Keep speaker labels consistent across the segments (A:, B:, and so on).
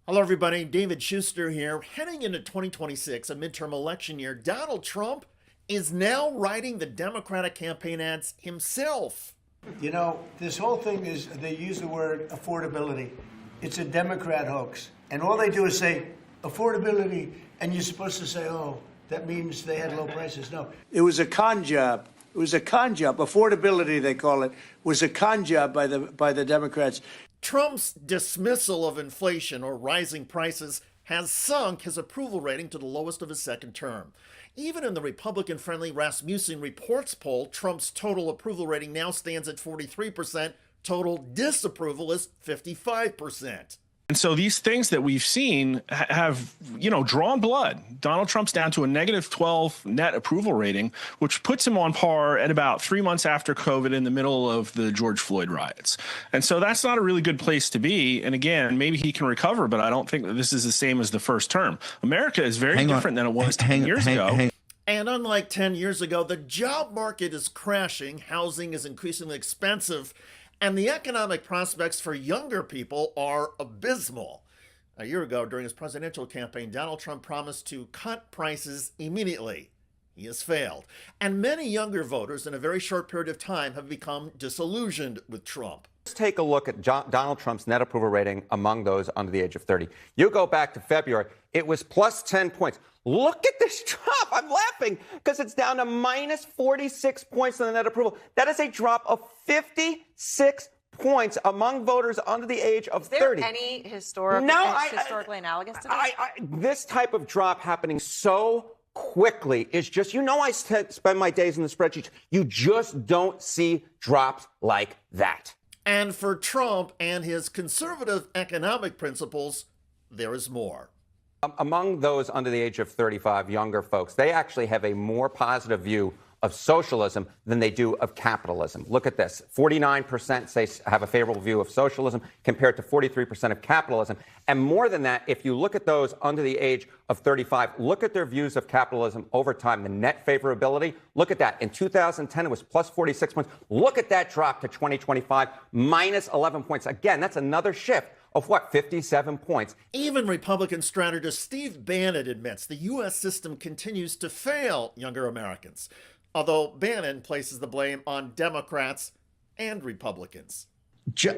A: Hello, everybody. David Shuster here. Heading into 2026, a midterm election year, Donald Trump is now writing the Democratic campaign ads himself.
B: You know, this whole thing is, they use the word affordability. It's a Democrat hoax. And all they do is say affordability, and you're supposed to say, oh, that means they had low prices. No. It was a con job. It was a con job. Affordability, they call it, was a con job by the Democrats.
A: Trump's dismissal of inflation or rising prices has sunk his approval rating to the lowest of his second term. Even in the Republican-friendly Rasmussen Reports poll, Trump's total approval rating now stands at 43%. Total disapproval is 55%.
C: And so these things that we've seen have, drawn blood. Donald Trump's down to a -12 net approval rating, which puts him on par at about 3 months after COVID in the middle of the George Floyd riots. And so that's not a really good place to be. And again, maybe he can recover, but I don't think that this is the same as the first term. America is very different than it was 10 years ago.
A: And unlike 10 years ago, the job market is crashing, housing is increasingly expensive, and the economic prospects for younger people are abysmal. A year ago, during his presidential campaign, Donald Trump promised to cut prices immediately. He has failed. And many younger voters in a very short period of time have become disillusioned with Trump.
D: Let's take a look at Donald Trump's net approval rating among those under the age of 30. You go back to February, it was plus 10 points. Look at this drop. I'm laughing because it's down to minus 46 points on the net approval. That is a drop of 56 points among voters under the age of 30.
E: Is there any historically analogous to this?
D: This type of drop happening so quickly is just, I spend my days in the spreadsheets. You just don't see drops like that.
A: And for Trump and his conservative economic principles, there is more.
D: Among those under the age of 35, younger folks, they actually have a more positive view of socialism than they do of capitalism. Look at this. 49% say have a favorable view of socialism compared to 43% of capitalism. And more than that, if you look at those under the age of 35, look at their views of capitalism over time, the net favorability. Look at that. In 2010, it was plus 46 points. Look at that drop to 2025, minus 11 points. Again, that's another shift of 57 points.
A: Even Republican strategist Steve Bannon admits the U.S. system continues to fail younger Americans, although Bannon places the blame on Democrats and Republicans.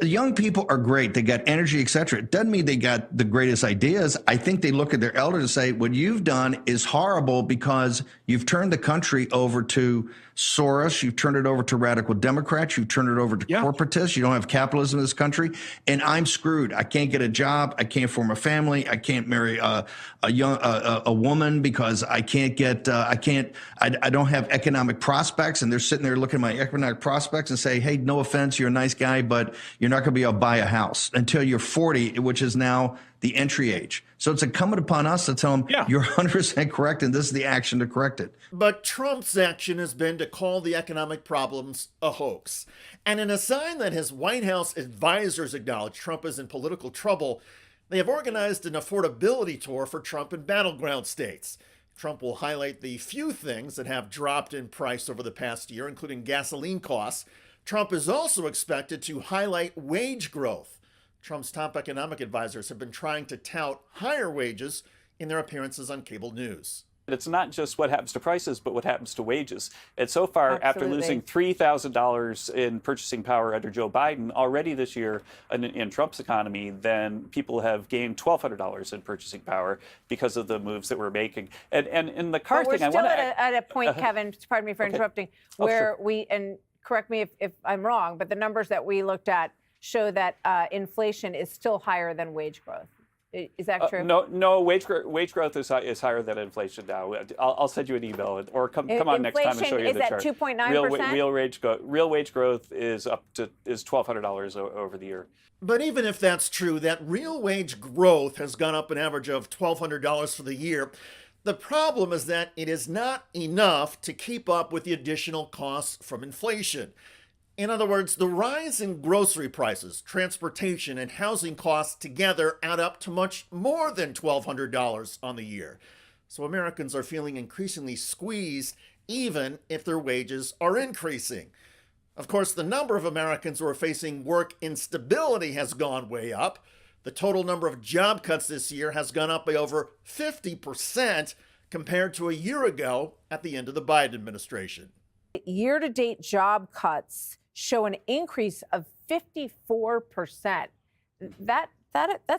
F: Young people are great. They got energy, et cetera. It doesn't mean they got the greatest ideas. I think they look at their elders and say, what you've done is horrible because you've turned the country over to Soros. You've turned it over to radical Democrats. You've turned it over to corporatists. You don't have capitalism in this country. And I'm screwed. I can't get a job. I can't form a family. I can't marry a woman because I can't get, I don't have economic prospects. And they're sitting there looking at my economic prospects and say, hey, no offense, you're a nice guy, but you're not going to be able to buy a house until you're 40, which is now the entry age. So it's incumbent upon us to tell them, you're 100% correct, and this is the action to correct it.
A: But Trump's action has been to call the economic problems a hoax. And in a sign that his White House advisors acknowledge Trump is in political trouble, they have organized an affordability tour for Trump in battleground states. Trump will highlight the few things that have dropped in price over the past year, including gasoline costs. Trump is also expected to highlight wage growth. Trump's top economic advisors have been trying to tout higher wages in their appearances on cable news.
G: It's not just what happens to prices, but what happens to wages. And so far, after losing $3,000 in purchasing power under Joe Biden already this year in Trump's economy, then people have gained $1,200 in purchasing power because of the moves that we're making. And in the car thing,
E: we're still at a point, Kevin, pardon me for interrupting, where and correct me if I'm wrong, but the numbers that we looked at show that inflation is still higher than wage growth. Is that true?
G: No. Wage growth is higher than inflation now. I'll send you an email, or come on next time and show you the chart.
E: Inflation is at 2.9%.
G: Real wage growth is $1,200 over the year.
A: But even if that's true, that real wage growth has gone up an average of $1,200 for the year. The problem is that it is not enough to keep up with the additional costs from inflation. In other words, the rise in grocery prices, transportation, and housing costs together add up to much more than $1,200 on the year. So Americans are feeling increasingly squeezed even if their wages are increasing. Of course, the number of Americans who are facing work instability has gone way up. The total number of job cuts this year has gone up by over 50% compared to a year ago at the end of the Biden administration.
E: Year-to-date job cuts show an increase of 54%. That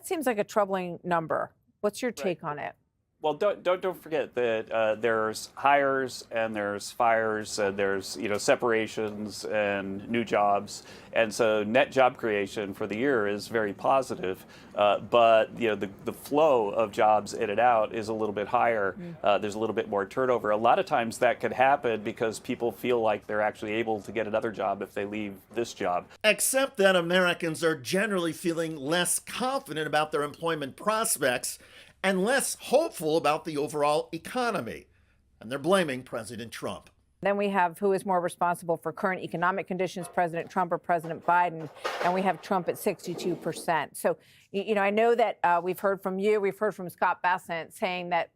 E: seems like a troubling number. What's your take on it?
G: Well, don't forget that there's hires and there's fires and there's separations and new jobs, and so net job creation for the year is very positive. But the flow of jobs in and out is a little bit higher. There's a little bit more turnover. A lot of times that could happen because people feel like they're actually able to get another job if they leave this job.
A: Except that Americans are generally feeling less confident about their employment prospects and less hopeful about the overall economy. And they're blaming President Trump.
E: Then we have who is more responsible for current economic conditions, President Trump or President Biden, and we have Trump at 62%. So, I know that we've heard from you, we've heard from Scott Bessent saying that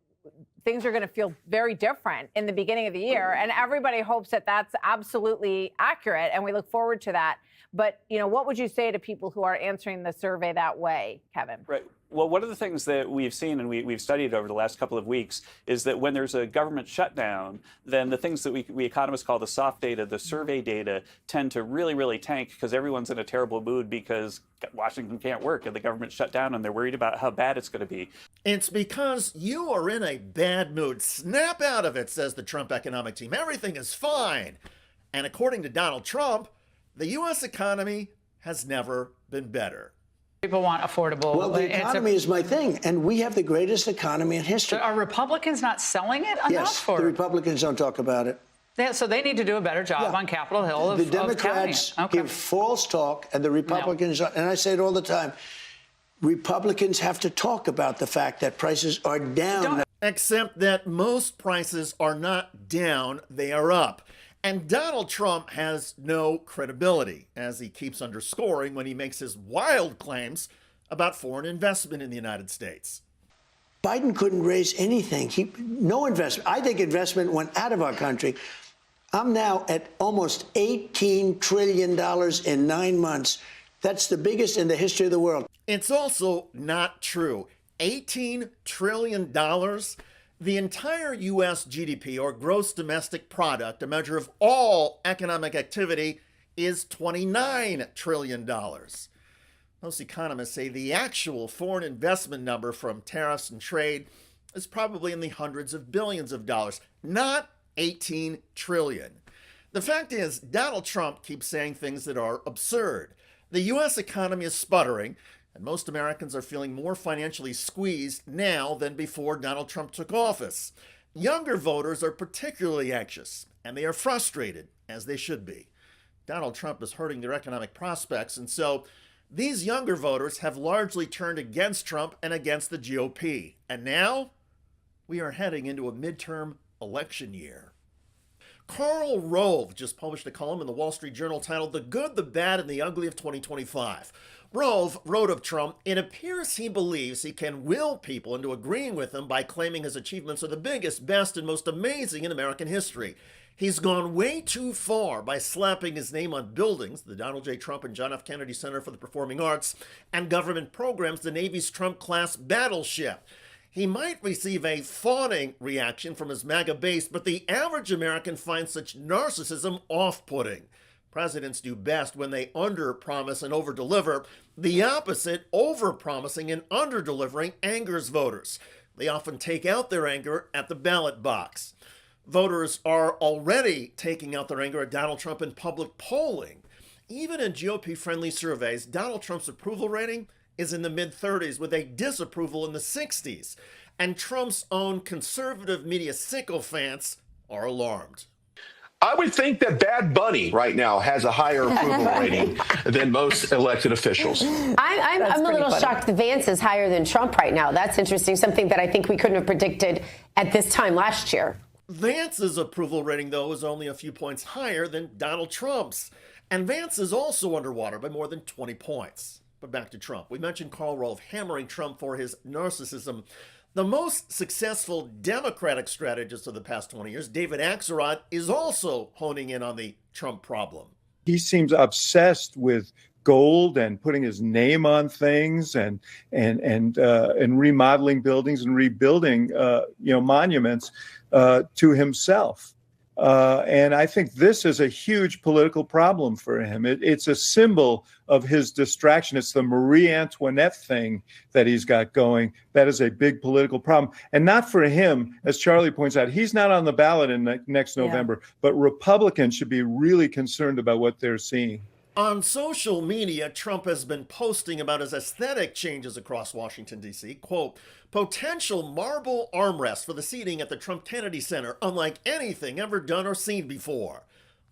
E: things are going to feel very different in the beginning of the year, and everybody hopes that that's absolutely accurate, and we look forward to that. But, what would you say to people who are answering the survey that way, Kevin?
G: Right. Well, one of the things that we've seen and we've studied over the last couple of weeks is that when there's a government shutdown, then the things that we economists call the soft data, the survey data, tend to really, really tank because everyone's in a terrible mood because Washington can't work and the government shut down and they're worried about how bad it's going to be.
A: It's because you are in a bad mood. Snap out of it, says the Trump economic team. Everything is fine. And according to Donald Trump, the U.S. economy has never been better.
H: People want affordable.
B: Well, the economy is my thing, and we have the greatest economy in history.
H: Are Republicans not selling it enough?
B: Yes, the Republicans don't talk about it.
H: So they need to do a better job on Capitol Hill.
B: The Democrats give false talk, and the Republicans, and I say it all the time, Republicans have to talk about the fact that prices are down.
A: Except that most prices are not down, they are up. And Donald Trump has no credibility, as he keeps underscoring when he makes his wild claims about foreign investment in the United States.
B: Biden couldn't raise anything. No investment. I think investment went out of our country. I'm now at almost $18 trillion in 9 months. That's the biggest in the history of the world.
A: It's also not true. $18 trillion? The entire U.S. GDP, or gross domestic product, a measure of all economic activity, is $29 trillion. Most economists say the actual foreign investment number from tariffs and trade is probably in the hundreds of billions of dollars, not 18 trillion. The fact is, Donald Trump keeps saying things that are absurd. The U.S. economy is sputtering, and most Americans are feeling more financially squeezed now than before Donald Trump took office. Younger voters are particularly anxious, and they are frustrated, as they should be. Donald Trump is hurting their economic prospects, and so these younger voters have largely turned against Trump and against the GOP. And now we are heading into a midterm election year. Karl Rove just published a column in the Wall Street Journal titled "The Good, the Bad, and the Ugly of 2025." Rove wrote of Trump, "It appears he believes he can will people into agreeing with him by claiming his achievements are the biggest, best, and most amazing in American history. He's gone way too far by slapping his name on buildings, the Donald J. Trump and John F. Kennedy Center for the Performing Arts, and government programs, the Navy's Trump-class battleship. He might receive a fawning reaction from his MAGA base, but the average American finds such narcissism off-putting. Presidents do best when they under-promise and over-deliver. The opposite, over-promising and under-delivering, angers voters. They often take out their anger at the ballot box. Voters are already taking out their anger at Donald Trump in public polling. Even in GOP-friendly surveys, Donald Trump's approval rating is in the mid-30s with a disapproval in the 60s. And Trump's own conservative media sycophants are alarmed.
I: I would think that Bad Bunny right now has a higher approval rating than most elected officials.
J: I'm a little shocked that Vance is higher than Trump right now. That's interesting, something that I think we couldn't have predicted at this time last year.
A: Vance's approval rating, though, is only a few points higher than Donald Trump's. And Vance is also underwater by more than 20 points. But back to Trump. We mentioned Karl Rove hammering Trump for his narcissism. The most successful Democratic strategist of the past 20 years, David Axelrod, is also honing in on the Trump problem.
K: He seems obsessed with gold and putting his name on things and remodeling buildings and rebuilding monuments to himself. And I think this is a huge political problem for him. It's a symbol of his distraction. It's the Marie Antoinette thing that he's got going. That is a big political problem. And not for him, as Charlie points out, he's not on the ballot in next November, but Republicans should be really concerned about what they're seeing.
A: On social media, Trump has been posting about his aesthetic changes across Washington, D.C. Quote, potential marble armrest for the seating at the Trump Kennedy Center, unlike anything ever done or seen before.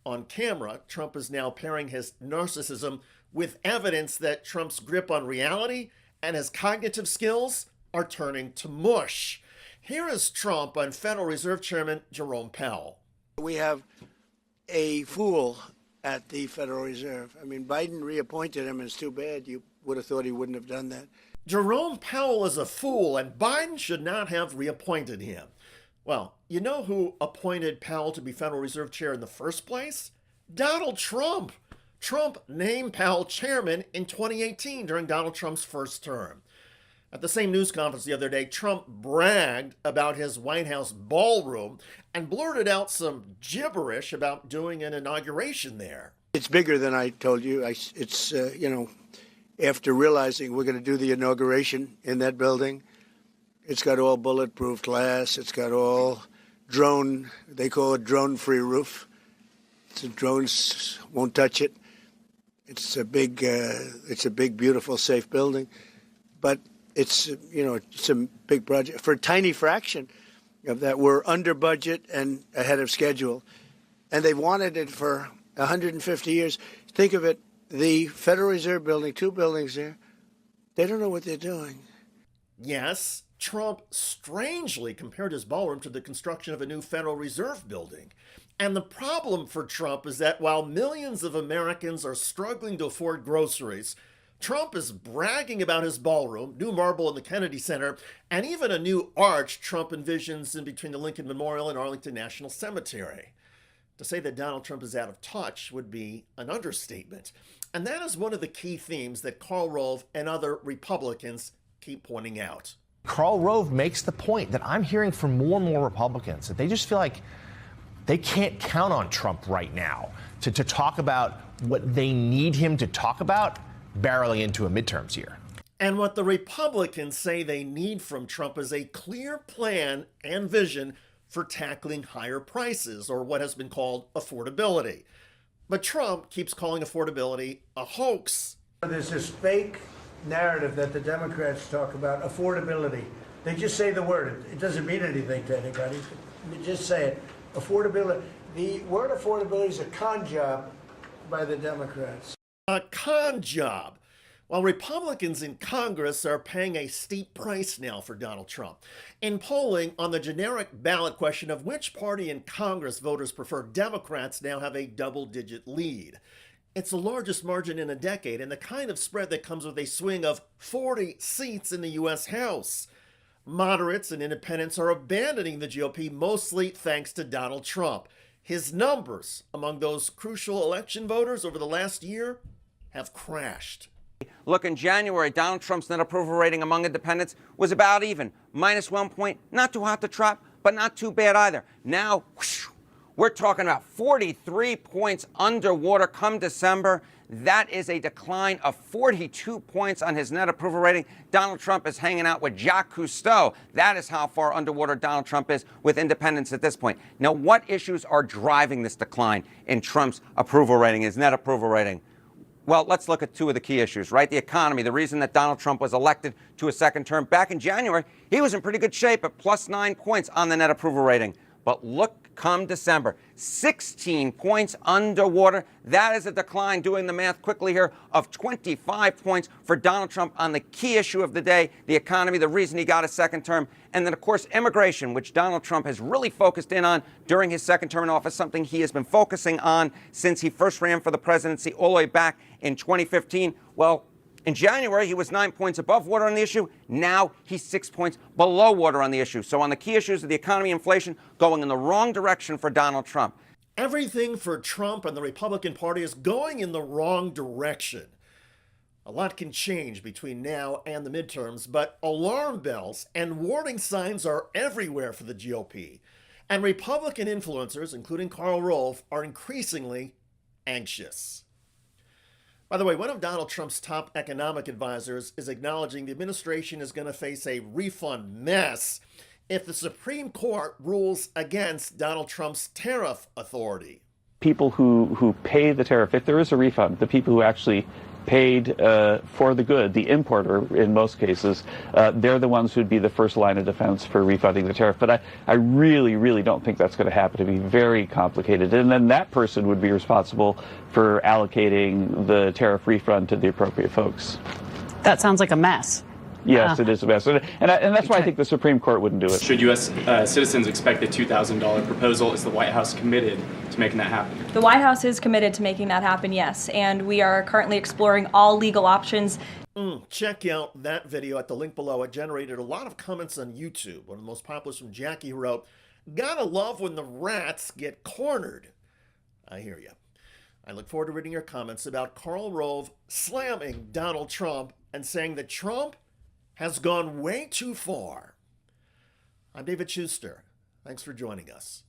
A: On camera, Trump is now pairing his narcissism with evidence that Trump's grip on reality and his cognitive skills are turning to mush. Here is Trump on Federal Reserve Chairman Jerome Powell.
B: We have a fool at the Federal Reserve. I mean, Biden reappointed him. It's too bad. You would have thought he wouldn't have done that.
A: Jerome Powell is a fool, and Biden should not have reappointed him. Well, you know who appointed Powell to be Federal Reserve Chair in the first place? Donald Trump. Trump named Powell chairman in 2018 during Donald Trump's first term. At the same news conference the other day, Trump bragged about his White House ballroom and blurted out some gibberish about doing an inauguration there.
B: It's bigger than I told you. After realizing we're going to do the inauguration in that building, it's got all bulletproof glass. It's got all drone, they call it drone-free roof. So drones won't touch it. It's a big, beautiful, safe building. But it's a big project. For a tiny fraction of that, we're under budget and ahead of schedule. And they've wanted it for 150 years. Think of it, the Federal Reserve building, 2 buildings there, they don't know what they're doing.
A: Yes, Trump strangely compared his ballroom to the construction of a new Federal Reserve building. And the problem for Trump is that while millions of Americans are struggling to afford groceries, Trump is bragging about his ballroom, new marble in the Kennedy Center, and even a new arch Trump envisions in between the Lincoln Memorial and Arlington National Cemetery. To say that Donald Trump is out of touch would be an understatement. And that is one of the key themes that Karl Rove and other Republicans keep pointing out.
L: Karl Rove makes the point that I'm hearing from more and more Republicans that they just feel like they can't count on Trump right now to talk about what they need him to talk about barreling into a midterms year.
A: And what the Republicans say they need from Trump is a clear plan and vision for tackling higher prices, or what has been called affordability. But Trump keeps calling affordability a hoax.
B: There's this fake narrative that the Democrats talk about, affordability. They just say the word. It doesn't mean anything to anybody. They just say it. Affordability. The word affordability is a con job by the Democrats.
A: A con job. While Republicans in Congress are paying a steep price now for Donald Trump. In polling on the generic ballot question of which party in Congress voters prefer, Democrats now have a double-digit lead. It's the largest margin in a decade and the kind of spread that comes with a swing of 40 seats in the U.S. House. Moderates and independents are abandoning the GOP mostly thanks to Donald Trump. His numbers among those crucial election voters over the last year have crashed.
D: Look, in January, Donald Trump's net approval rating among independents was about even, -1 point. Not too hot to trot, but not too bad either. Now, whoosh, we're talking about 43 points underwater come December. That is a decline of 42 points on his net approval rating. Donald Trump is hanging out with Jacques Cousteau. That is how far underwater Donald Trump is with independents at this point. Now, what issues are driving this decline in Trump's approval rating, his net approval rating? Well, let's look at 2 of the key issues, right? The economy, the reason that Donald Trump was elected to a second term back in January, he was in pretty good shape at +9 points on the net approval rating. But look, come December, 16 points underwater. That is a decline, doing the math quickly here, of 25 points for Donald Trump on the key issue of the day, the economy, the reason he got a second term. And then, of course, immigration, which Donald Trump has really focused in on during his second term in office, something he has been focusing on since he first ran for the presidency all the way back in 2015. Well, in January, he was 9 points above water on the issue. Now he's 6 points below water on the issue. So on the key issues of the economy, inflation, going in the wrong direction for Donald Trump.
A: Everything for Trump and the Republican Party is going in the wrong direction. A lot can change between now and the midterms, but alarm bells and warning signs are everywhere for the GOP. And Republican influencers, including Karl Rove, are increasingly anxious. By the way, one of Donald Trump's top economic advisors is acknowledging the administration is going to face a refund mess if the Supreme Court rules against Donald Trump's tariff authority.
G: People who pay the tariff, if there is a refund, the people who actually paid for the good, the importer in most cases, they're the ones who'd be the first line of defense for refunding the tariff. But I really, really don't think that's going to happen. It'd be very complicated. And then that person would be responsible for allocating the tariff refund to the appropriate folks.
M: That sounds like a mess.
G: Yes, it is a mess. And that's why I think the Supreme Court wouldn't do it.
N: Should U.S. Citizens expect the $2,000 proposal? Is the White House committed to making that happen?
O: The White House is committed to making that happen, yes. And we are currently exploring all legal options.
A: Check out that video at the link below. It generated a lot of comments on YouTube. One of the most popular is from Jackie, who wrote, "Gotta love when the rats get cornered." I hear you. I look forward to reading your comments about Karl Rove slamming Donald Trump and saying that Trump has gone way too far. I'm David Shuster. Thanks for joining us.